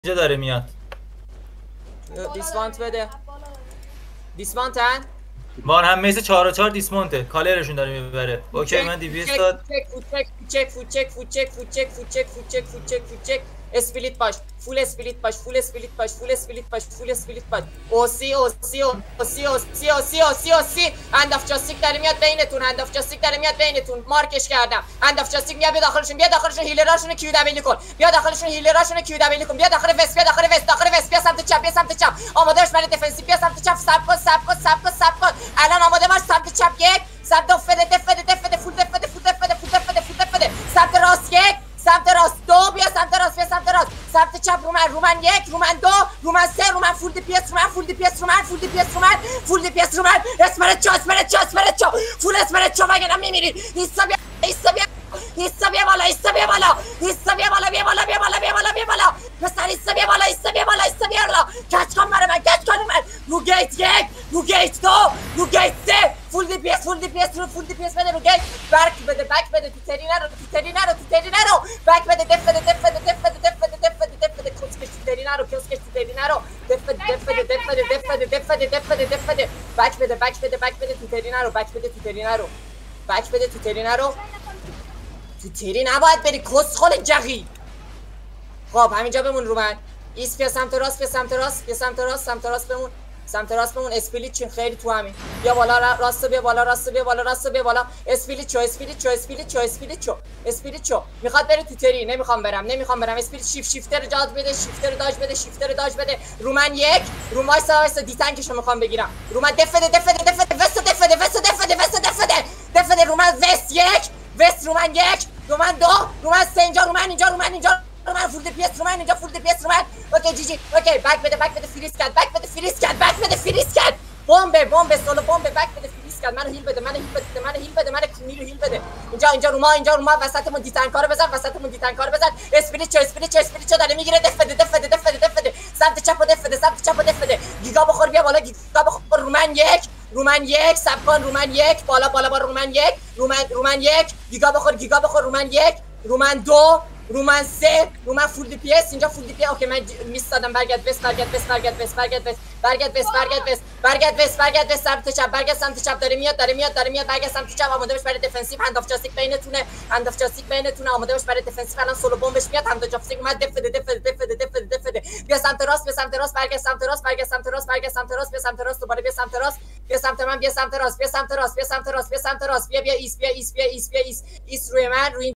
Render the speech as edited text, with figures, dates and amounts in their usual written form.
اینجا داره میاد. دیسمانت بده. دیسمانتن؟ بار هم میز 4 و 4 دیسمونته. کالرشون داره میبره. اوکی من دیویس داد. چک اسپلیت باش، فول اسپلیت باش، فول اسپلیت باش، فول اسپلیت باش، فول اسپلیت باش. اوسی هند اف جاستیک داره میاد بینتون، هند اف جاستیک داره میاد بینتون. مارکش کردم. هند اف جاستیک میاد بیا داخلشون هیلراشونو کیو دبل کن. بیا داخلشون هیلراشونو کیو دبل کن. بیا داخل وست، داخل وست بیا سمت چپ، آماده باش برای دفنسیو. بیا سمت چپ، ساب کن. الان آماده باش سمت چپ یک، سمت دفده فول دفده. سمت راست یک، سمت راست دو، بیا سمت راست، سمت چپ رومن یک، رومن دو، رومن سه، رومن فول دی پیس، رومن اسمرت چو فول اسمرت چو مگه نمیمیری. ایستا بیا بالا مثلا ایستا بیا بالا کچ کن من رو گیت یک، رو گیت دو، رو گیت سه، فول دی پیس بده رو گیت. بک بده تو تری نرو بک بده دف کسکش تو تری نرو دف بده بک بده تو تری نرو تو تری نباید بری کسخل جغی. خب همینجا بمون رو من. ایس بیا سمت راست بمون. اسپلیت چین خیلی تو همین. بیا بالا راست بیا بالا. اسپلیت چو میخواد بره تو تری. نمیخوام برم. اسپلیت شیفتر داج بده. رومن یک، وایسا دیتنکشو میخوام بگیرم. رومن دف بده رومن وست یک، رومن یک، رومن دو، رومن سه، اینجا رومن فول دی پیس رومن. اوکی جی اوکی بک بده فریز کرد. بمب سولو بمب بک بده فریز کرد. منو هیل بده من کونی رو هیل بده. اینجا روما وسطمون دیتنکا رو بزن. اسپریت چو داره میگیره. دف بده سمت چپ و دف بده. گیگا بخور بیا بالا. رومن یک سب کن. رومن یک بالا با رومن یک گیگا بخور. رومن یک، رومن دو، رومن سه، رومن فول دی پیس. اینجا فول دی پیس. اوکی من میس دادم. برگرد وست سمت چپ داره میاد. برگرد سمت چپ. آماده باش برای دفنسیو. هند اف جاستیک بینتونه. آماده باش برای دفنسیو. الان سولو بمبش میاد. هند اف جاستیک اومد. دف بده. بیا سمت راست. برگرد سمت راست. دوباره بیا سمت راست. بیا سمت من. بیا سمت راست. بیا ایس روی من. روی